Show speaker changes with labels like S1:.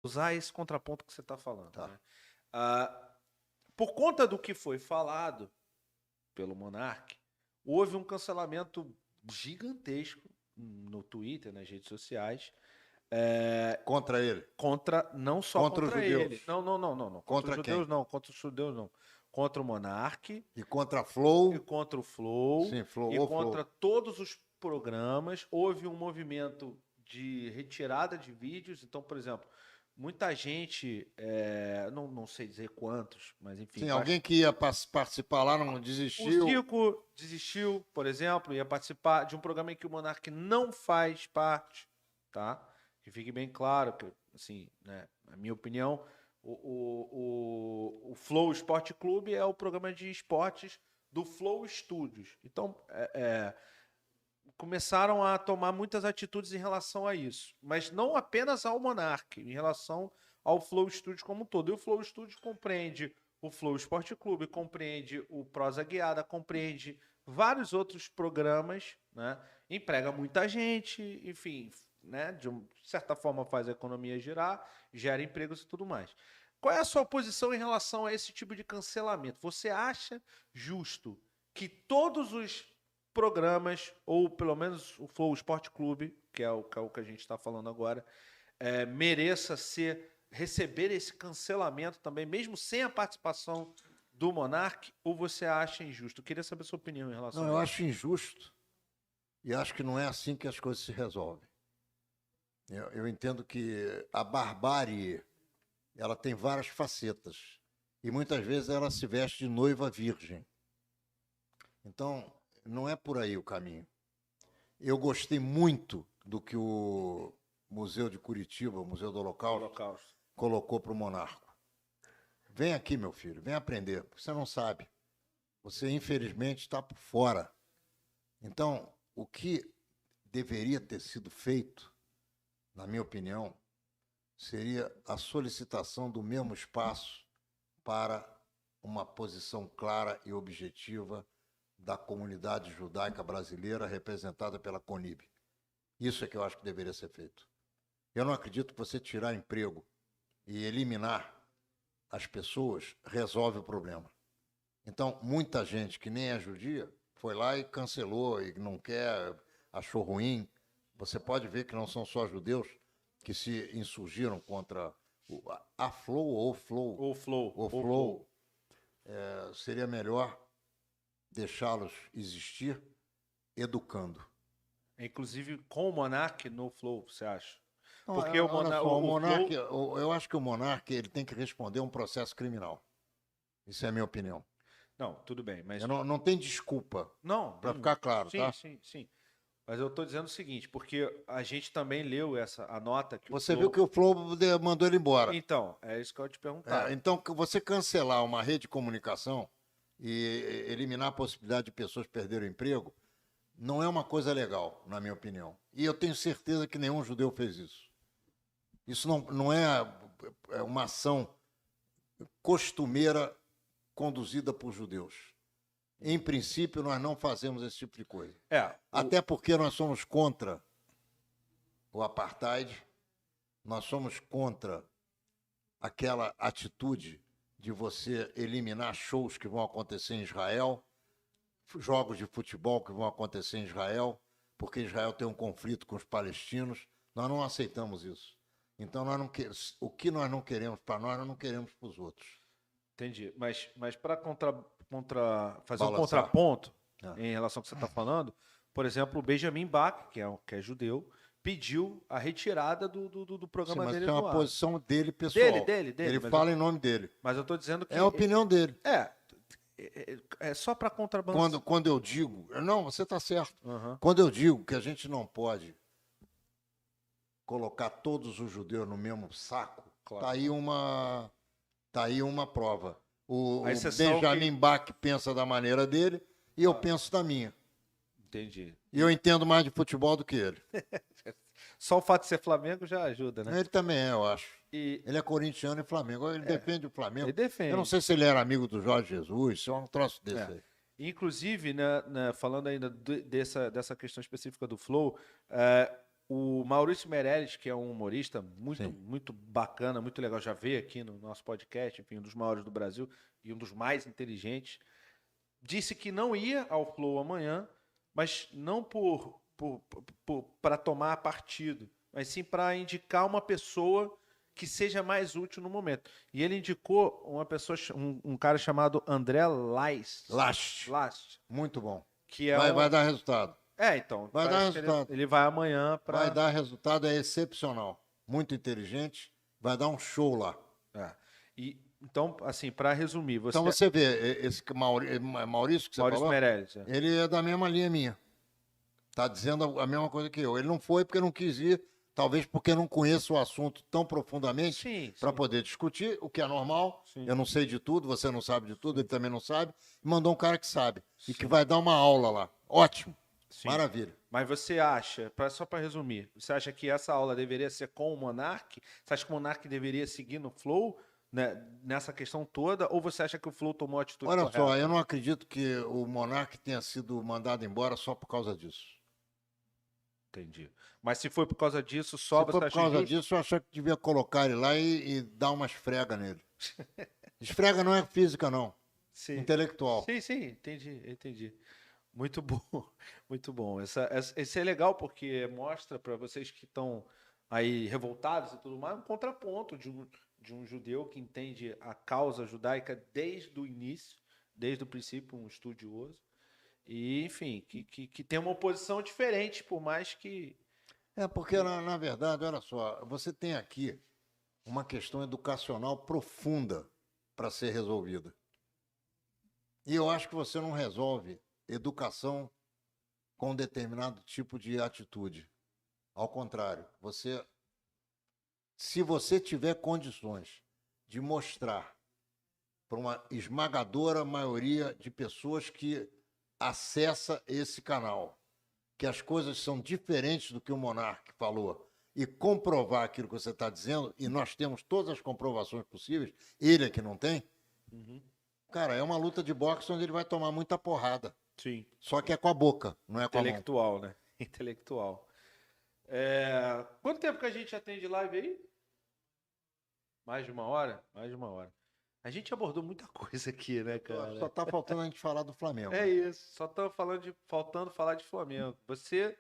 S1: usar esse contraponto que você está falando.
S2: Tá.
S1: Né? Por conta do que foi falado pelo Monark, houve um cancelamento gigantesco no Twitter, nas redes sociais,
S2: Contra ele.
S1: não só
S2: Contra os
S1: contra
S2: judeus.
S1: ele. Não. Contra
S2: Contra
S1: os judeus
S2: quem?
S1: não, contra os judeus não. Contra o Monark,
S2: E contra a Flow.
S1: e contra o Flow,
S2: Sim, Flow,
S1: e
S2: ou
S1: contra
S2: Flow.
S1: todos os programas. Houve um movimento de retirada de vídeos. Então, por exemplo, muita gente, não sei dizer quantos, mas enfim.
S2: Sim, alguém que ia participar lá não
S1: O
S2: desistiu.
S1: Zico desistiu, por exemplo, ia participar de um programa em que o Monark não faz parte, tá? Que fique bem claro que, assim, né, na minha opinião, o Flow Esporte Clube é o programa de esportes do Flow Studios. Então, começaram a tomar muitas atitudes em relação a isso, mas não apenas ao Monark, em relação ao Flow Studios como um todo. E o Flow Studios compreende o Flow Esporte Clube, compreende o Prosa Guiada, compreende vários outros programas, né? Emprega muita gente, enfim, né? De certa forma faz a economia girar, gera empregos e tudo mais. Qual é a sua posição em relação a esse tipo de cancelamento? Você acha justo que todos os programas, ou pelo menos o Flow Esporte Clube, que é o que a gente está falando agora, mereça receber esse cancelamento também, mesmo sem a participação do Monark, ou você acha injusto? Eu queria saber a sua opinião em relação
S2: Não,
S1: a
S2: eu
S1: isso.
S2: acho injusto e acho que não é assim que as coisas se resolvem. Eu entendo que a barbárie ela tem várias facetas e muitas vezes ela se veste de noiva virgem. Então, não é por aí o caminho. Eu gostei muito do que o Museu de Curitiba, o Museu do Holocausto, colocou para o Monarco. Vem aqui, meu filho, vem aprender, porque você não sabe. Você, infelizmente, está por fora. Então, o que deveria ter sido feito, na minha opinião, seria a solicitação do mesmo espaço para uma posição clara e objetiva da comunidade judaica brasileira representada pela CONIB. Isso é que eu acho que deveria ser feito. Eu não acredito que você tirar emprego e eliminar as pessoas resolve o problema. Então, muita gente que nem é judia foi lá e cancelou e não quer, achou ruim. Você pode ver que não são só judeus que se insurgiram contra a Flow ou Flow.
S1: O Flow.
S2: O Flow. Seria melhor deixá-los existir educando.
S1: Inclusive com o Monark no Flow, você acha?
S2: Não,
S1: Porque
S2: olha só, o Monark,
S1: Flow...
S2: eu acho que o Monark ele tem que responder a um processo criminal. Isso é a minha opinião.
S1: Não, tudo bem, mas...
S2: Não tem desculpa, para ficar claro,
S1: sim,
S2: tá?
S1: Sim. Mas eu estou dizendo o seguinte, porque a gente também leu a nota que
S2: Você
S1: o Flow...
S2: viu que o Flow mandou ele embora.
S1: Então, é isso que eu ia te perguntar.
S2: Então, você cancelar uma rede de comunicação e eliminar a possibilidade de pessoas perderem o emprego, não é uma coisa legal, na minha opinião. E eu tenho certeza que nenhum judeu fez isso. Isso não é uma ação costumeira conduzida por judeus. Em princípio, nós não fazemos esse tipo de coisa. Até porque nós somos contra o apartheid, nós somos contra aquela atitude de você eliminar shows que vão acontecer em Israel, jogos de futebol que vão acontecer em Israel, porque Israel tem um conflito com os palestinos. Nós não aceitamos isso. Então, o que nós não queremos para nós não queremos para os outros.
S1: Entendi. Mas para fazer um
S2: Balançar.
S1: contraponto em relação ao que você está falando, por exemplo, o Benjamin Bach, que é judeu, pediu a retirada do programa dele.
S2: Mas é uma posição dele pessoal.
S1: Dele.
S2: Ele fala em nome dele.
S1: Mas eu estou dizendo que...
S2: É a opinião dele.
S1: É só para contrabalançar.
S2: Quando eu digo... Não, você está certo.
S1: Uhum.
S2: Quando eu digo que a gente não pode colocar todos os judeus no mesmo saco,
S1: Claro.
S2: Tá aí uma prova. O
S1: exceção
S2: Benjamin Bach pensa da maneira dele e eu penso da minha.
S1: Entendi.
S2: E eu entendo mais de futebol do que ele.
S1: Só o fato de ser Flamengo já ajuda, né?
S2: Ele também é, eu acho. Ele é corintiano e Flamengo. Ele defende o Flamengo.
S1: Ele defende.
S2: Eu não sei se ele era amigo do Jorge Jesus, se é um troço desse aí.
S1: Inclusive, falando ainda dessa questão específica do Flow, O Maurício Meirelles, que é um humorista muito,
S2: Sim.
S1: muito bacana, muito legal, já veio aqui no nosso podcast, enfim, um dos maiores do Brasil e um dos mais inteligentes, disse que não ia ao Flow amanhã, mas não para tomar partido, mas sim para indicar uma pessoa que seja mais útil no momento. E ele indicou uma pessoa, um cara chamado André
S2: Last.
S1: Last,
S2: Muito bom.
S1: que é
S2: Vai dar resultado.
S1: então,
S2: Vai dar
S1: parece que
S2: resultado.
S1: ele vai amanhã
S2: Vai
S1: para...
S2: dar resultado, é excepcional. Muito inteligente, vai dar um show lá.
S1: Então, assim, para resumir,
S2: Então você vê, esse Maurício que você
S1: Maurício
S2: falou,
S1: Meirelles,
S2: ele é da mesma linha minha. Está dizendo a mesma coisa que eu. Ele não foi porque não quis ir, talvez porque não conheça o assunto tão profundamente
S1: Sim,
S2: para
S1: sim.
S2: poder discutir, o que é normal.
S1: Sim.
S2: Eu não sei de tudo, você não sabe de tudo, ele também não sabe. E mandou um cara que sabe e que
S1: Sim.
S2: vai dar uma aula lá. Ótimo.
S1: Sim.
S2: Maravilha.
S1: Mas você acha, só para resumir, você acha que essa aula deveria ser com o Monark? Você acha que o Monark deveria seguir no Flow, né, nessa questão toda? Ou você acha que o Flow tomou a atitude
S2: Olha
S1: correta?
S2: só, eu não acredito que o Monark tenha sido mandado embora só por causa disso.
S1: Entendi. Mas se foi por causa disso,
S2: Se
S1: só
S2: for
S1: você
S2: por
S1: acha
S2: causa
S1: justo?
S2: disso, eu acho que devia colocar ele lá e dar uma esfrega nele. Esfrega não é física, não.
S1: Sim.
S2: Intelectual.
S1: Sim, entendi. Muito bom, muito bom. Esse é legal porque mostra para vocês que estão aí revoltados e tudo mais, um contraponto de um judeu que entende a causa judaica desde o início, desde o princípio, um estudioso, e enfim, que tem uma oposição diferente, por mais que...
S2: É porque, na verdade, olha só, você tem aqui uma questão educacional profunda para ser resolvida. E eu acho que você não resolve educação com determinado tipo de atitude. Ao contrário, se você tiver condições de mostrar para uma esmagadora maioria de pessoas que acessa esse canal que as coisas são diferentes do que o Monark falou e comprovar aquilo que você está dizendo, e nós temos todas as comprovações possíveis, ele é que não tem, cara, é uma luta de boxe onde ele vai tomar muita porrada.
S1: Sim.
S2: Só que é com a boca, não é com a mão.
S1: Intelectual, né? Intelectual. Quanto tempo que a gente atende live aí? Mais de uma hora? Mais de uma hora. A gente abordou muita coisa aqui, né, cara?
S2: Só está faltando a gente falar do Flamengo.
S1: É isso. Só tá faltando falar de Flamengo. Você